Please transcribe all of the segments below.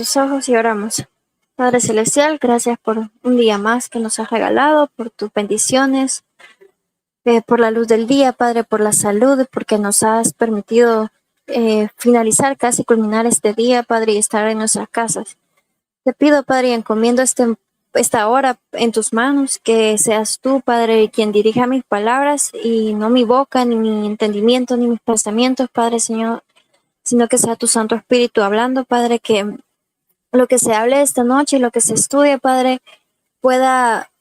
Tus ojos y oramos. Padre Celestial, gracias por un día más que nos has regalado, por tus bendiciones, por la luz del día, Padre, por la salud, porque nos has permitido finalizar, casi culminar este día, Padre, y estar en nuestras casas. Te pido, Padre, y encomiendo esta hora en tus manos, que seas tú, Padre, quien dirija mis palabras y no mi boca, ni mi entendimiento, ni mis pensamientos, Padre, Señor, sino que sea tu Santo Espíritu hablando, Padre, que lo que se hable esta noche y lo que se estudie, Padre, pueda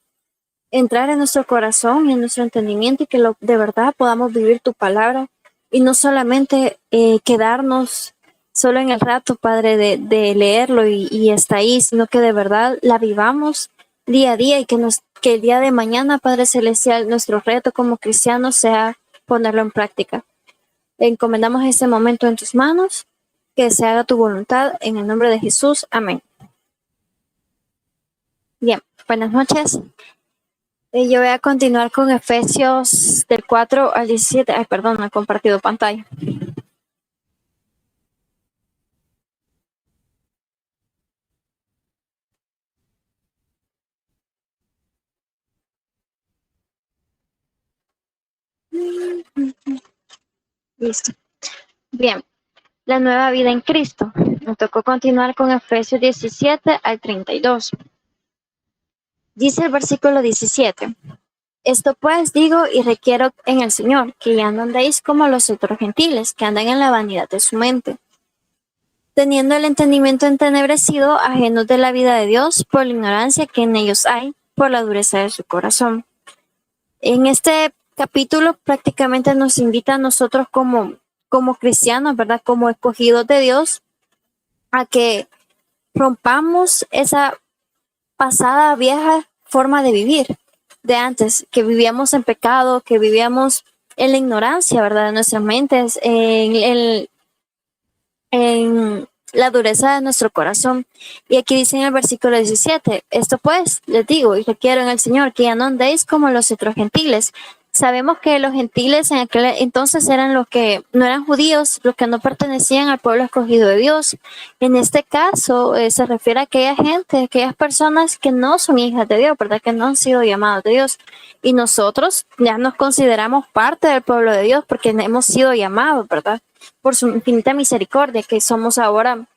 entrar en nuestro corazón y en nuestro entendimiento y que de verdad podamos vivir tu palabra y no solamente quedarnos solo en el rato, Padre, de leerlo y hasta ahí, sino que de verdad la vivamos día a día y que el día de mañana, Padre Celestial, nuestro reto como cristianos sea ponerlo en práctica. Encomendamos este momento en tus manos, que se haga tu voluntad en el nombre de Jesús. Amén. Bien, buenas noches. Yo voy a continuar con Efesios del 4 al 17. Ay, perdón, no he compartido pantalla. Listo. Bien, la nueva vida en Cristo. Me tocó continuar con Efesios 17 al 32. Dice el versículo 17. Esto pues digo y requiero en el Señor, que ya no andéis como los otros gentiles, que andan en la vanidad de su mente, teniendo el entendimiento entenebrecido, ajenos de la vida de Dios, por la ignorancia que en ellos hay, por la dureza de su corazón. En este capítulo prácticamente nos invita a nosotros como cristianos, ¿verdad? Como escogidos de Dios, a que rompamos esa pasada vieja forma de vivir de antes, que vivíamos en pecado, que vivíamos en la ignorancia, ¿verdad? De nuestras mentes, en la dureza de nuestro corazón. Y aquí dice en el versículo 17, esto pues les digo y requiero en el Señor, que ya no andéis como los otros gentiles. Sabemos que los gentiles en aquel entonces eran los que no eran judíos, los que no pertenecían al pueblo escogido de Dios. En este caso se refiere a aquella gente, aquellas personas que no son hijas de Dios, ¿verdad? Que no han sido llamadas de Dios. Y nosotros ya nos consideramos parte del pueblo de Dios porque hemos sido llamados, ¿verdad? Por su infinita misericordia que somos ahora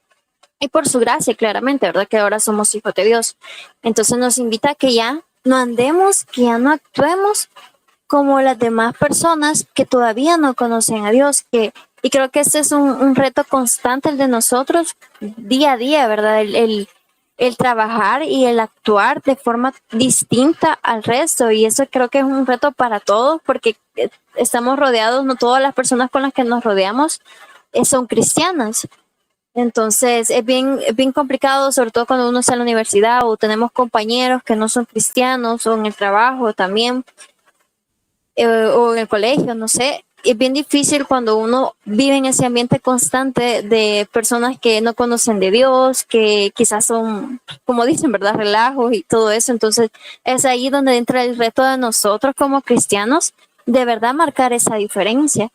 y por su gracia, claramente, ¿verdad? Que ahora somos hijos de Dios. Entonces nos invita a que ya no andemos, que ya no actuemos como las demás personas que todavía no conocen a Dios, y creo que este es un reto constante el de nosotros día a día, ¿verdad? El trabajar y el actuar de forma distinta al resto, y eso creo que es un reto para todos, porque estamos rodeados, no todas las personas con las que nos rodeamos son cristianas. Entonces es bien complicado, sobre todo cuando uno está en la universidad o tenemos compañeros que no son cristianos, o en el trabajo también, o en el colegio, no sé. Es bien difícil cuando uno vive en ese ambiente constante de personas que no conocen de Dios, que quizás son, como dicen, ¿verdad?, relajos y todo eso. Entonces es ahí donde entra el reto de nosotros como cristianos, de verdad marcar esa diferencia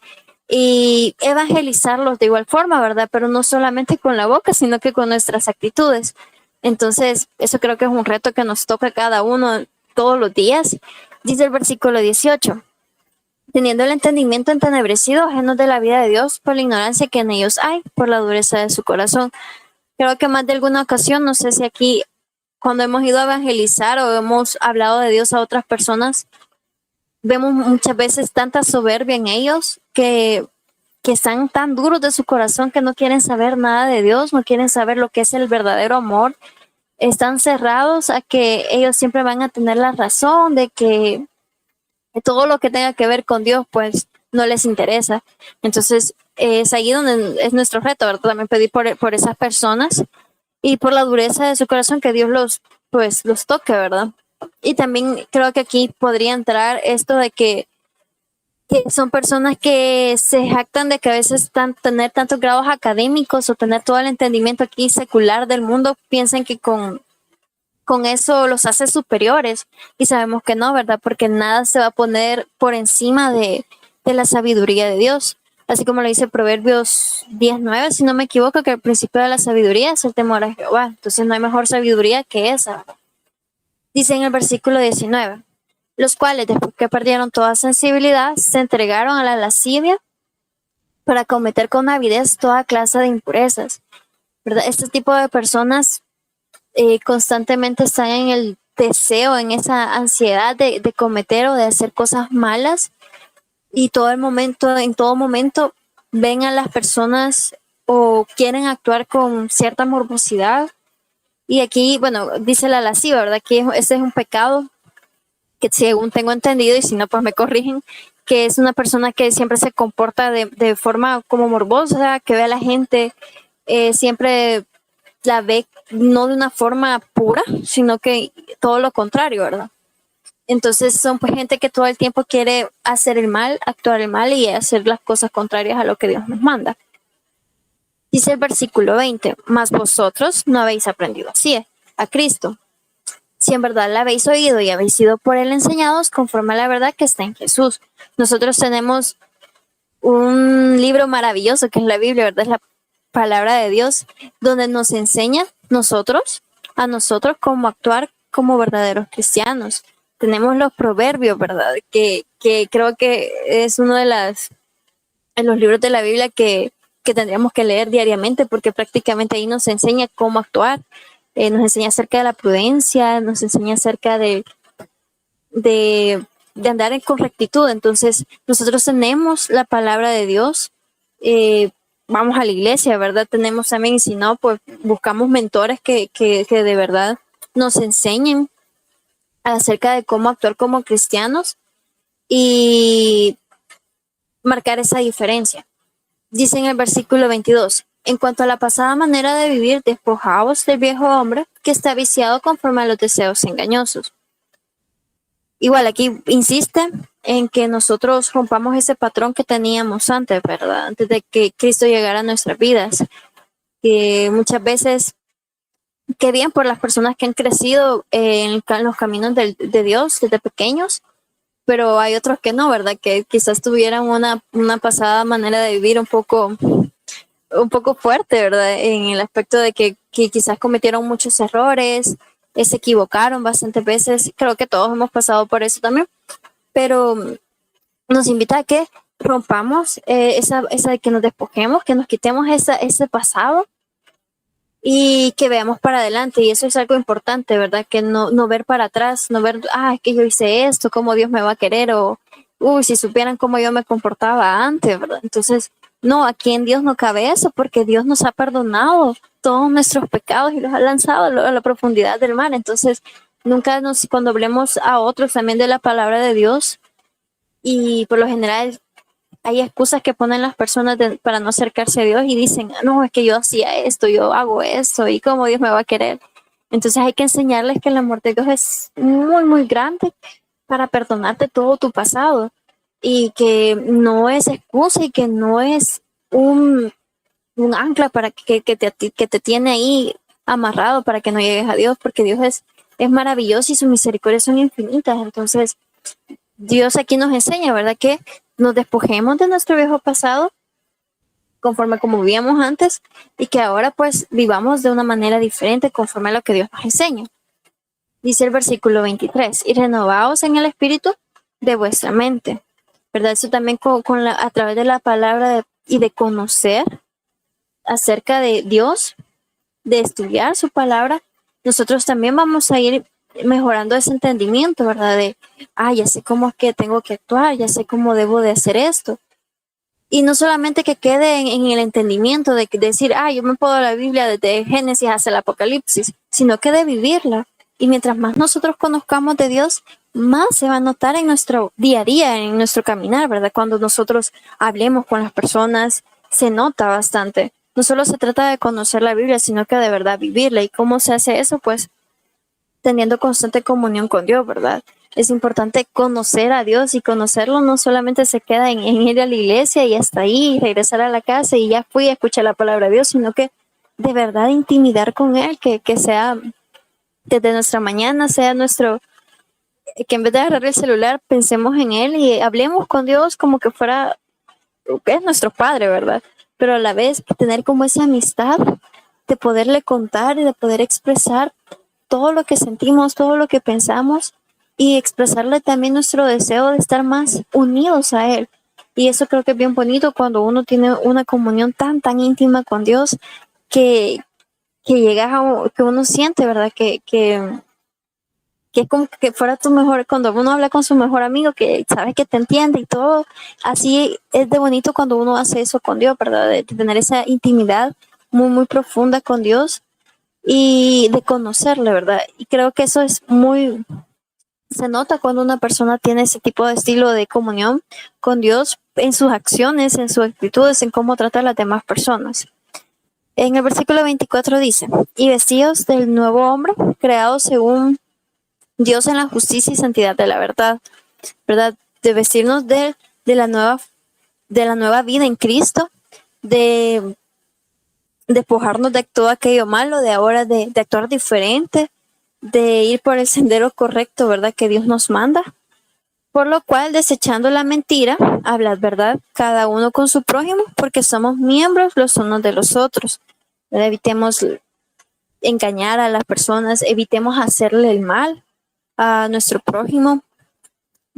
y evangelizarlos de igual forma, ¿verdad? Pero no solamente con la boca, sino que con nuestras actitudes. Entonces, eso creo que es un reto que nos toca a cada uno todos los días. Dice el versículo 18, teniendo el entendimiento entenebrecido, ajenos de la vida de Dios, por la ignorancia que en ellos hay, por la dureza de su corazón. Creo que más de alguna ocasión, no sé si aquí, cuando hemos ido a evangelizar o hemos hablado de Dios a otras personas, vemos muchas veces tanta soberbia en ellos que están tan duros de su corazón que no quieren saber nada de Dios, no quieren saber lo que es el verdadero amor. Están cerrados a que ellos siempre van a tener la razón, de que todo lo que tenga que ver con Dios pues no les interesa. Entonces es ahí donde es nuestro reto, ¿verdad? También pedir por esas personas y por la dureza de su corazón, que Dios los toque, ¿verdad? Y también creo que aquí podría entrar esto de que son personas que se jactan de que a veces tener tantos grados académicos o tener todo el entendimiento aquí secular del mundo, piensan que con eso los hace superiores, y sabemos que no, ¿verdad? Porque nada se va a poner por encima de la sabiduría de Dios. así como lo dice Proverbios 10:9, si no me equivoco, que el principio de la sabiduría es el temor a Jehová. Entonces no hay mejor sabiduría que esa. Dice en el versículo 19, los cuales después que perdieron toda sensibilidad, se entregaron a la lascivia para cometer con avidez toda clase de impurezas, ¿verdad? Este tipo de personas constantemente están en el deseo, en esa ansiedad de cometer o de hacer cosas malas, y en todo momento ven a las personas o quieren actuar con cierta morbosidad. Y aquí, bueno, dice la lasciva, ¿verdad? Que ese es un pecado que, según tengo entendido, y si no, pues me corrigen, que es una persona que siempre se comporta de forma como morbosa, que ve a la gente, siempre la ve no de una forma pura, sino que todo lo contrario, ¿verdad? Entonces son pues gente que todo el tiempo quiere hacer el mal, actuar el mal y hacer las cosas contrarias a lo que Dios nos manda. Dice el versículo 20, mas vosotros no habéis aprendido así, a Cristo. Si en verdad la habéis oído y habéis sido por él enseñados conforme a la verdad que está en Jesús. Nosotros tenemos un libro maravilloso que es la Biblia, ¿verdad? Es la palabra de Dios, donde nos enseña a nosotros cómo actuar como verdaderos cristianos. Tenemos los proverbios, ¿verdad? Que creo que es uno de los libros de la Biblia que tendríamos que leer diariamente, porque prácticamente ahí nos enseña cómo actuar, nos enseña acerca de la prudencia, nos enseña acerca de andar con rectitud. Entonces, nosotros tenemos la palabra de Dios, vamos a la iglesia, ¿verdad? Tenemos también, y si no, pues buscamos mentores que de verdad nos enseñen acerca de cómo actuar como cristianos y marcar esa diferencia. Dice en el versículo 22, en cuanto a la pasada manera de vivir, despojaos del viejo hombre que está viciado conforme a los deseos engañosos. Igual aquí insiste en que nosotros rompamos ese patrón que teníamos antes, ¿verdad? Antes de que Cristo llegara a nuestras vidas. Que muchas veces, qué bien por las personas que han crecido en los caminos de Dios desde pequeños, pero hay otros que no, ¿verdad? Que quizás tuvieran una pasada manera de vivir un poco fuerte, ¿verdad? En el aspecto de que quizás cometieron muchos errores, se equivocaron bastantes veces. Creo que todos hemos pasado por eso también, pero nos invita a que rompamos que nos despojemos, que nos quitemos ese pasado y que veamos para adelante. Y eso es algo importante, ¿verdad? Que no ver para atrás, no ver, es que yo hice esto, cómo Dios me va a querer, o, si supieran cómo yo me comportaba antes, ¿verdad? Entonces, no, aquí en Dios no cabe eso, porque Dios nos ha perdonado todos nuestros pecados y los ha lanzado a la profundidad del mar. Entonces, nunca cuando hablemos a otros también de la palabra de Dios, y por lo general hay excusas que ponen las personas para no acercarse a Dios y dicen, no, es que yo hacía esto, yo hago esto, y cómo Dios me va a querer. Entonces hay que enseñarles que el amor de Dios es muy, muy grande para perdonarte todo tu pasado, y que no es excusa y que no es un ancla para que te tiene ahí amarrado para que no llegues a Dios, porque Dios es maravilloso y sus misericordias son infinitas. Entonces, Dios aquí nos enseña, ¿verdad? Que nos despojemos de nuestro viejo pasado conforme como vivíamos antes, y que ahora pues vivamos de una manera diferente conforme a lo que Dios nos enseña. Dice el versículo 23, y renovaos en el espíritu de vuestra mente, ¿verdad? Eso también a través de la palabra y de conocer acerca de Dios, de estudiar su palabra, nosotros también vamos a ir mejorando ese entendimiento, ¿verdad? Ya sé cómo es que tengo que actuar, ya sé cómo debo de hacer esto. Y no solamente que quede en el entendimiento de decir, yo me puedo la Biblia desde Génesis hasta el Apocalipsis, sino que de vivirla. Y mientras más nosotros conozcamos de Dios, más se va a notar en nuestro día a día, en nuestro caminar, ¿verdad? Cuando nosotros hablemos con las personas, se nota bastante. No solo se trata de conocer la Biblia, sino que de verdad vivirla. ¿Y cómo se hace eso? Pues teniendo constante comunión con Dios, ¿verdad? Es importante conocer a Dios, y conocerlo no solamente se queda en ir a la iglesia y hasta ahí, regresar a la casa y ya fui a escuchar la palabra de Dios, sino que de verdad intimidar con Él, que sea desde nuestra mañana, sea que en vez de agarrar el celular, pensemos en Él y hablemos con Dios como que fuera es nuestro Padre, ¿verdad? Pero a la vez tener como esa amistad de poderle contar y de poder expresar todo lo que sentimos, todo lo que pensamos y expresarle también nuestro deseo de estar más unidos a Él. Y eso creo que es bien bonito cuando uno tiene una comunión tan, tan íntima con Dios que, que llega a, que uno siente, ¿verdad? Que es como que fuera tu mejor, cuando uno habla con su mejor amigo, que sabes que te entiende y todo, así es de bonito cuando uno hace eso con Dios, ¿verdad? De tener esa intimidad muy, muy profunda con Dios y de conocerle, ¿verdad? Y creo que eso es muy, se nota cuando una persona tiene ese tipo de estilo de comunión con Dios en sus acciones, en sus actitudes, en cómo trata a las demás personas. En el versículo 24 dice, y vestidos del nuevo hombre, creado según Dios en la justicia y santidad de la verdad, ¿verdad? De vestirnos de la nueva vida en Cristo, de despojarnos de todo aquello malo, de ahora de actuar diferente, de ir por el sendero correcto, ¿verdad? Que Dios nos manda. Por lo cual, desechando la mentira, hablad verdad, cada uno con su prójimo, porque somos miembros los unos de los otros. ¿Verdad? Evitemos engañar a las personas, evitemos hacerle el mal a nuestro prójimo,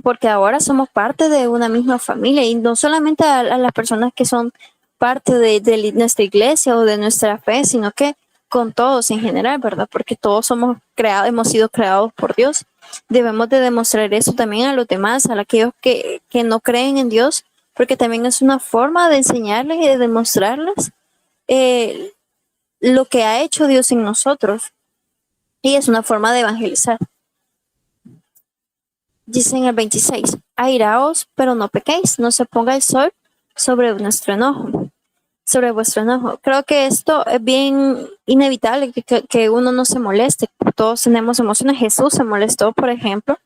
porque ahora somos parte de una misma familia y no solamente a las personas que son parte de nuestra iglesia o de nuestra fe, sino que con todos en general, ¿verdad? Porque todos somos creados, hemos sido creados por Dios. Debemos de demostrar eso también a los demás, a aquellos que no creen en Dios, porque también es una forma de enseñarles y de demostrarles eh, lo que ha hecho Dios en nosotros. Y es una forma de evangelizar. Dice en el 26, airaos, pero no pequéis, no se ponga el sol sobre nuestro enojo, sobre vuestro enojo. Creo que esto es bien inevitable, que uno no se moleste. Todos tenemos emociones. Jesús se molestó, por ejemplo,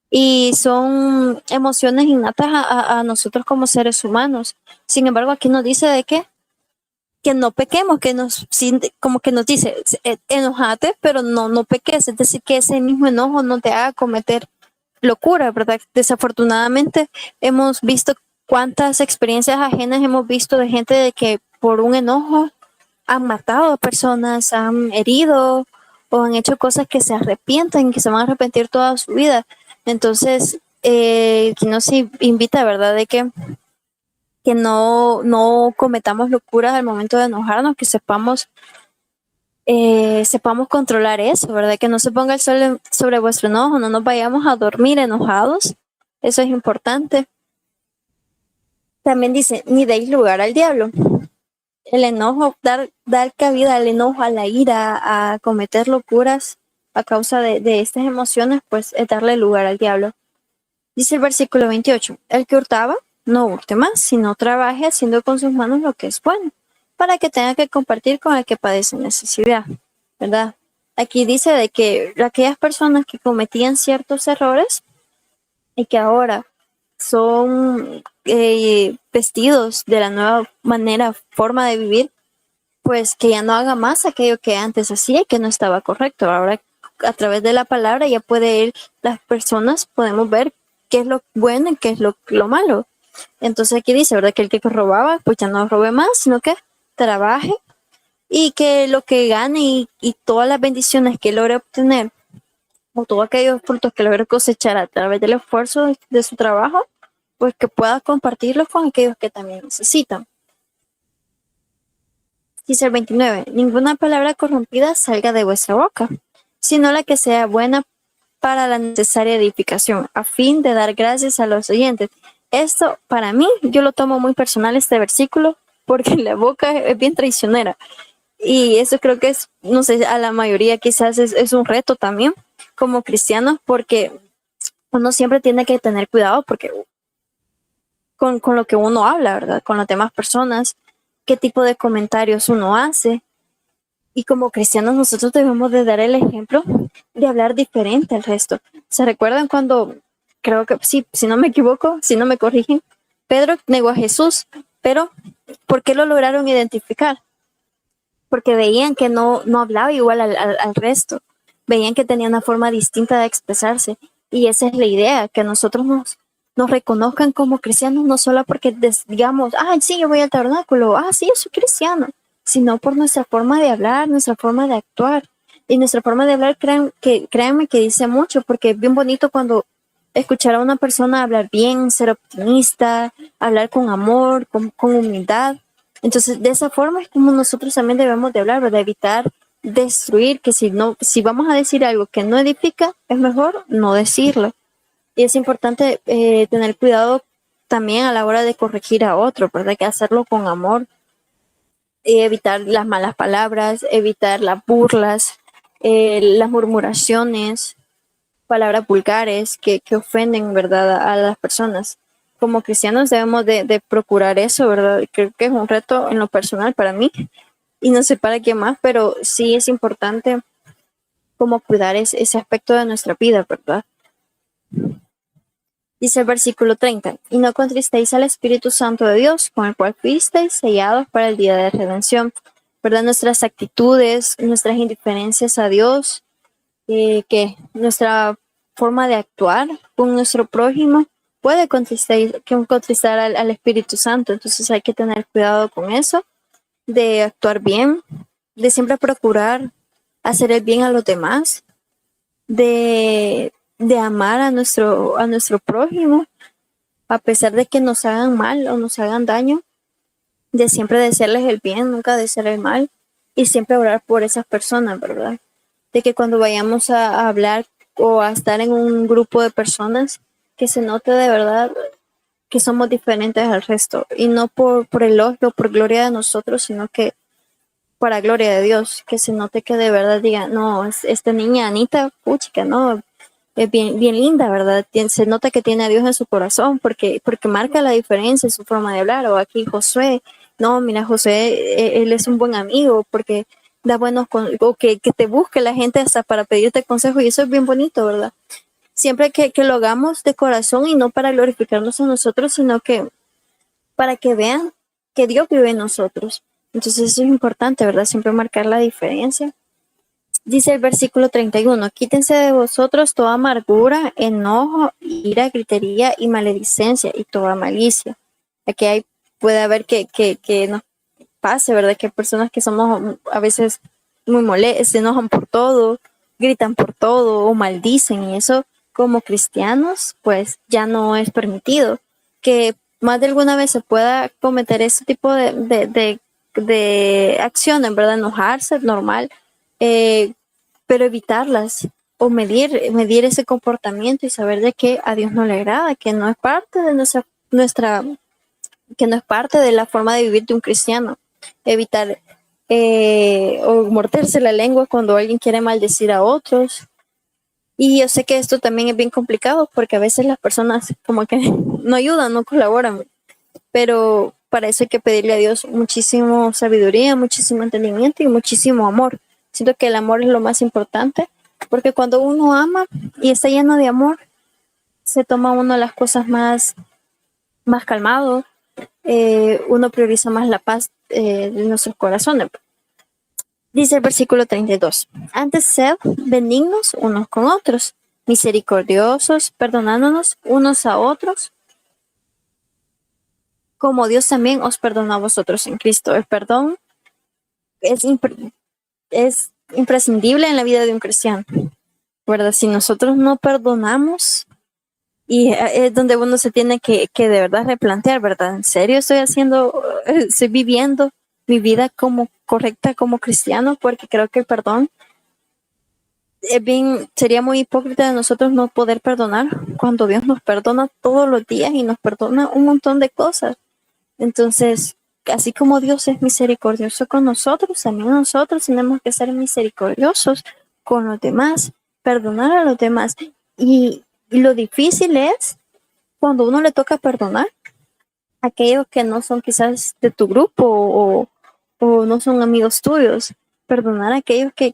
y son emociones innatas a nosotros como seres humanos. Sin embargo, aquí nos dice de que no pequemos, como que nos dice, enojate, pero no peques. Es decir, que ese mismo enojo no te haga cometer locura, ¿verdad? Desafortunadamente hemos visto cuántas experiencias ajenas hemos visto de gente de que por un enojo han matado a personas, han herido o han hecho cosas que se arrepienten, que se van a arrepentir toda su vida. Entonces, aquí nos invita, ¿verdad? De que no cometamos locuras al momento de enojarnos, que sepamos controlar eso, ¿verdad? Que no se ponga el sol sobre vuestro enojo, no nos vayamos a dormir enojados. Eso es importante. También dice, ni deis lugar al diablo. El enojo, dar cabida al enojo, a la ira, a cometer locuras a causa de estas emociones, pues es darle lugar al diablo. Dice el versículo 28, el que hurtaba, no hurte más, sino trabaje haciendo con sus manos lo que es bueno, para que tenga que compartir con el que padece necesidad, ¿verdad? Aquí dice de que aquellas personas que cometían ciertos errores y que ahora son vestidos de la nueva manera, forma de vivir, pues que ya no haga más aquello que antes hacía y que no estaba correcto. Ahora a través de la palabra ya puede ir las personas, podemos ver qué es lo bueno y qué es lo malo. Entonces aquí dice, ¿verdad? Que el que robaba, pues ya no robe más, sino que trabaje y que lo que gane y todas las bendiciones que logre obtener o todos aquellos frutos que logre cosechar a través del esfuerzo de su trabajo, pues que pueda compartirlos con aquellos que también necesitan. Dice el 29, ninguna palabra corrompida salga de vuestra boca, sino la que sea buena para la necesaria edificación, a fin de dar gracias a los oyentes. Esto, para mí, yo lo tomo muy personal este versículo, porque la boca es bien traicionera. Y eso creo que es, no sé, a la mayoría quizás es un reto también como cristianos, porque uno siempre tiene que tener cuidado porque con lo que uno habla, ¿verdad? Con las demás personas, qué tipo de comentarios uno hace. Y como cristianos nosotros debemos de dar el ejemplo de hablar diferente al resto. ¿Se recuerdan cuando, creo que sí, si no me equivoco, si no me corrigen, Pedro negó a Jesús, pero ¿por qué lo lograron identificar? Porque veían que no hablaba igual al resto, veían que tenía una forma distinta de expresarse. Y esa es la idea, que nosotros nos reconozcan como cristianos, no solo porque digamos, sí, yo voy al tabernáculo, sí, yo soy cristiano, sino por nuestra forma de hablar, nuestra forma de actuar. Y nuestra forma de hablar, créanme que dice mucho, porque es bien bonito cuando escuchar a una persona hablar bien, ser optimista, hablar con amor, con humildad. Entonces, de esa forma es como nosotros también debemos de hablar, ¿verdad? Evitar destruir, que si vamos a decir algo que no edifica, es mejor no decirlo. Y es importante tener cuidado también a la hora de corregir a otro, ¿verdad? Que hacerlo con amor, evitar las malas palabras, evitar las burlas, las murmuraciones, palabras vulgares que ofenden, ¿verdad? A las personas. Como cristianos debemos de procurar eso, ¿verdad? Creo que es un reto en lo personal para mí y no sé para quién más, pero sí es importante como cuidar ese aspecto de nuestra vida, ¿verdad? Dice el versículo 30, y no contristéis al Espíritu Santo de Dios, con el cual fuisteis sellados para el día de redención. ¿Verdad? Nuestras actitudes, nuestras indiferencias a Dios, que nuestra forma de actuar con nuestro prójimo puede contristar al Espíritu Santo. Entonces hay que tener cuidado con eso, de actuar bien, de siempre procurar hacer el bien a los demás, de amar a nuestro prójimo, a pesar de que nos hagan mal o nos hagan daño, de siempre desearles el bien, nunca desear el mal, y siempre orar por esas personas, ¿verdad? De que cuando vayamos a hablar o a estar en un grupo de personas, que se note de verdad que somos diferentes al resto, y no por elogio, por gloria de nosotros, sino que para gloria de Dios, que se note que de verdad diga, no, esta niña Anita, puchica, no, es bien, bien linda, ¿verdad? Se nota que tiene a Dios en su corazón porque marca la diferencia en su forma de hablar. O aquí Josué, no, mira, Josué, él es un buen amigo porque da buenos, o que te busque la gente hasta para pedirte consejo y eso es bien bonito, ¿verdad? Siempre que lo hagamos de corazón y no para glorificarnos a nosotros, sino que para que vean que Dios vive en nosotros. Entonces eso es importante, ¿verdad? Siempre marcar la diferencia. Dice el versículo 31, quítense de vosotros toda amargura, enojo, ira, gritería y maledicencia y toda malicia. Aquí puede haber que nos pase, ¿verdad? Que hay personas que somos a veces muy molestas, se enojan por todo, gritan por todo o maldicen y eso como cristianos pues ya no es permitido. Que más de alguna vez se pueda cometer ese tipo de acciones, ¿verdad? Enojarse, normal, pero evitarlas o medir ese comportamiento y saber de que a Dios no le agrada, que no es parte de que no es parte de la forma de vivir de un cristiano. Evitar o morderse la lengua cuando alguien quiere maldecir a otros. Y yo sé que esto también es bien complicado porque a veces las personas como que no ayudan, no colaboran, pero para eso hay que pedirle a Dios muchísimo sabiduría, muchísimo entendimiento y muchísimo amor. Siento que el amor es lo más importante, porque cuando uno ama y está lleno de amor, se toma uno las cosas más calmado, uno prioriza más la paz de nuestros corazones. Dice el versículo 32, antes sed benignos unos con otros, misericordiosos, perdonándonos unos a otros, como Dios también os perdonó a vosotros en Cristo. El perdón es, es imprescindible en la vida de un cristiano, ¿verdad? Si nosotros no perdonamos, y es donde uno se tiene que de verdad replantear, ¿verdad? ¿En serio estoy viviendo mi vida como correcta como cristiano? Porque creo que el perdón sería muy hipócrita de nosotros no poder perdonar cuando Dios nos perdona todos los días y nos perdona un montón de cosas. Entonces, así como Dios es misericordioso con nosotros, también nosotros tenemos que ser misericordiosos con los demás, perdonar a los demás. Y lo difícil es cuando uno le toca perdonar a aquellos que no son quizás de tu grupo o no son amigos tuyos, perdonar a aquellos que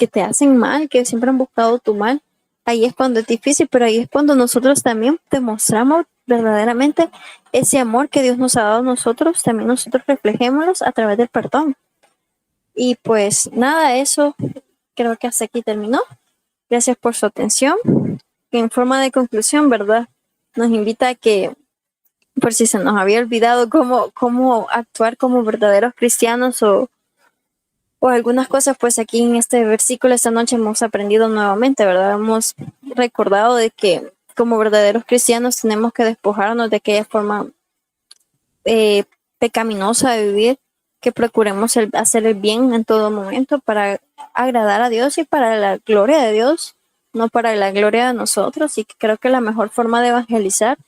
te hacen mal, que siempre han buscado tu mal. Ahí es cuando es difícil, pero ahí es cuando nosotros también demostramos verdaderamente ese amor que Dios nos ha dado a nosotros, también nosotros reflejémoslos a través del perdón. Y pues nada, eso creo que hasta aquí terminó. Gracias por su atención. En forma de conclusión, ¿verdad? nos invita a que, por si se nos había olvidado cómo actuar como verdaderos cristianos o algunas cosas, pues aquí en este versículo esta noche hemos aprendido nuevamente, ¿verdad? Hemos recordado de que como verdaderos cristianos tenemos que despojarnos de aquella forma eh, pecaminosa de vivir, que procuremos hacer el bien en todo momento para agradar a Dios y para la gloria de Dios, no para la gloria de nosotros. Y que creo que la mejor forma de evangelizar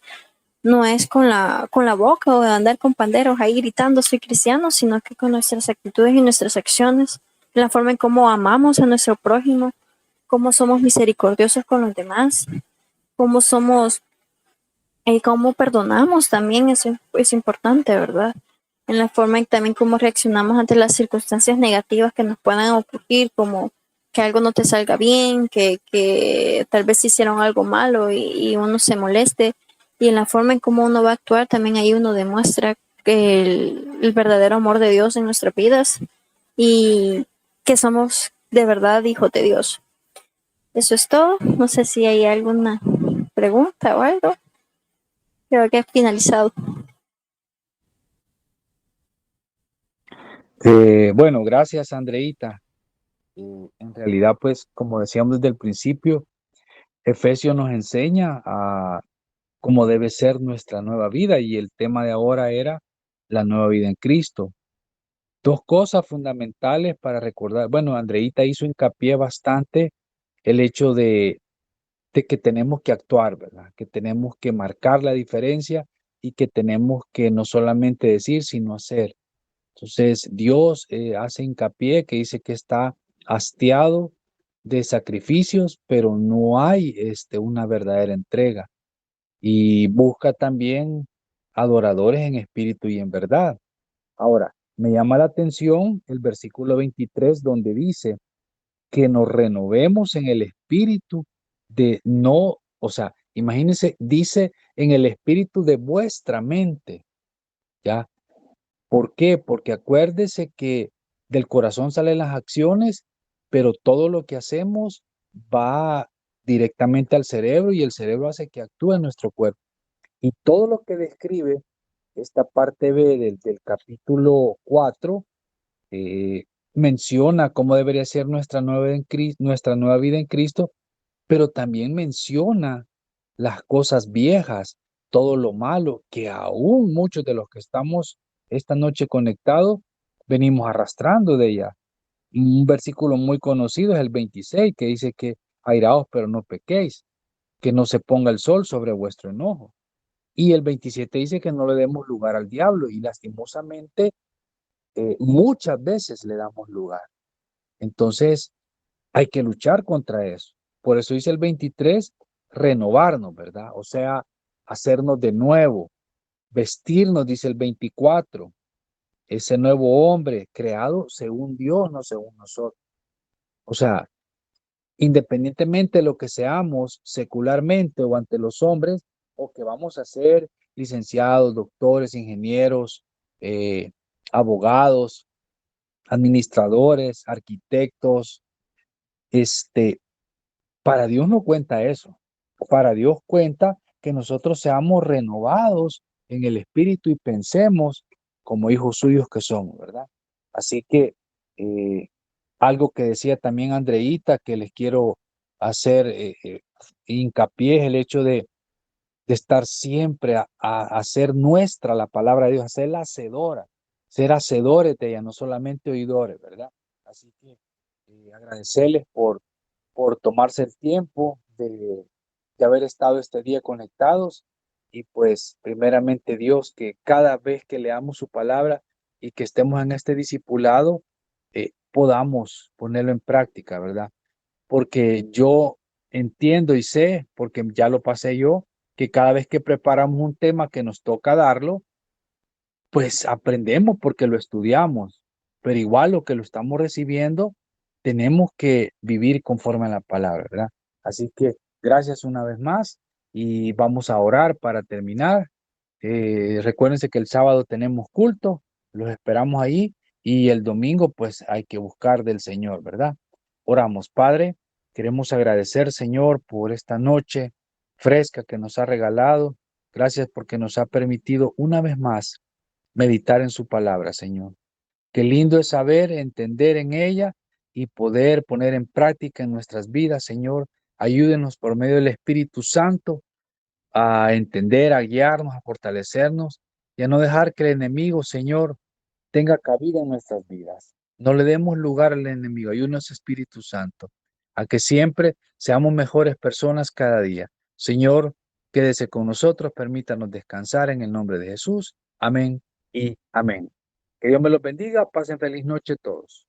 no es con la boca o de andar con panderos ahí gritando soy cristiano, sino que con nuestras actitudes y nuestras acciones, la forma en cómo amamos a nuestro prójimo, cómo somos misericordiosos con los demás, cómo somos y cómo perdonamos también, eso es importante, ¿verdad? En la forma en también cómo reaccionamos ante las circunstancias negativas que nos puedan ocurrir, como que algo no te salga bien, que tal vez hicieron algo malo y uno se moleste. Y en la forma en cómo uno va a actuar, también ahí uno demuestra que el verdadero amor de Dios en nuestras vidas y que somos de verdad hijos de Dios. Eso es todo. No sé si hay alguna pregunta o algo. Creo que he finalizado. Bueno, gracias, Andreita. En realidad, pues, como decíamos desde el principio, Efesios nos enseña a cómo debe ser nuestra nueva vida y el tema de ahora era la nueva vida en Cristo. Dos cosas fundamentales para recordar. Bueno, Andreita hizo hincapié bastante el hecho de que tenemos que actuar, ¿verdad? Que tenemos que marcar la diferencia y que tenemos que no solamente decir, sino hacer. Entonces, Dios hace hincapié que dice que está hastiado de sacrificios, pero no hay una verdadera entrega. Y busca también adoradores en espíritu y en verdad. Ahora, me llama la atención el versículo 23 donde dice que nos renovemos en el espíritu de no, o sea, imagínense, dice en el espíritu de vuestra mente, ¿ya? ¿Por qué? Porque acuérdese que del corazón salen las acciones, pero todo lo que hacemos va directamente al cerebro y el cerebro hace que actúe en nuestro cuerpo. Y todo lo que describe esta parte B del capítulo 4 eh, menciona cómo debería ser nuestra nueva vida en Cristo, pero también menciona las cosas viejas, todo lo malo, que aún muchos de los que estamos esta noche conectados venimos arrastrando de ella. Un versículo muy conocido es el 26, que dice que airaos, pero no pequéis, que no se ponga el sol sobre vuestro enojo. Y el 27 dice que no le demos lugar al diablo y lastimosamente muchas veces le damos lugar. Entonces, hay que luchar contra eso. Por eso dice el 23, renovarnos, ¿verdad? O sea, hacernos de nuevo, vestirnos, dice el 24, ese nuevo hombre creado según Dios, no según nosotros. O sea, independientemente de lo que seamos secularmente o ante los hombres, o que vamos a ser licenciados, doctores, ingenieros, eh, abogados, administradores, arquitectos, este, para Dios no cuenta eso. Para Dios cuenta que nosotros seamos renovados en el espíritu y pensemos como hijos suyos que somos, ¿verdad? Así que eh, algo que decía también Andreita, que les quiero hacer hincapié es el hecho de estar siempre a hacer nuestra la palabra de Dios, hacerla hacedora, ser hacedores de ella, no solamente oidores, ¿verdad? Así que agradecerles por tomarse el tiempo de haber estado este día conectados y pues primeramente Dios, que cada vez que leamos su palabra y que estemos en este discipulado, podamos ponerlo en práctica, ¿verdad? Porque yo entiendo y sé, porque ya lo pasé yo, que cada vez que preparamos un tema que nos toca darlo, pues aprendemos porque lo estudiamos, pero igual lo que lo estamos recibiendo, tenemos que vivir conforme a la palabra, ¿verdad? Así que gracias una vez más y vamos a orar para terminar. Recuérdense que el sábado tenemos culto, los esperamos ahí y el domingo pues hay que buscar del Señor, ¿verdad? Oramos, Padre, queremos agradecer, Señor, por esta noche. fresca que nos ha regalado. Gracias porque nos ha permitido una vez más meditar en su palabra, Señor. Qué lindo es saber, entender en ella y poder poner en práctica en nuestras vidas, Señor. Ayúdenos por medio del Espíritu Santo a entender, a guiarnos, a fortalecernos y a no dejar que el enemigo, Señor, tenga cabida en nuestras vidas. No le demos lugar al enemigo. Ayúdanos, Espíritu Santo, a que siempre seamos mejores personas cada día. Señor, quédese con nosotros, permítanos descansar en el nombre de Jesús. Amén y amén. Que Dios me los bendiga. Pasen feliz noche todos.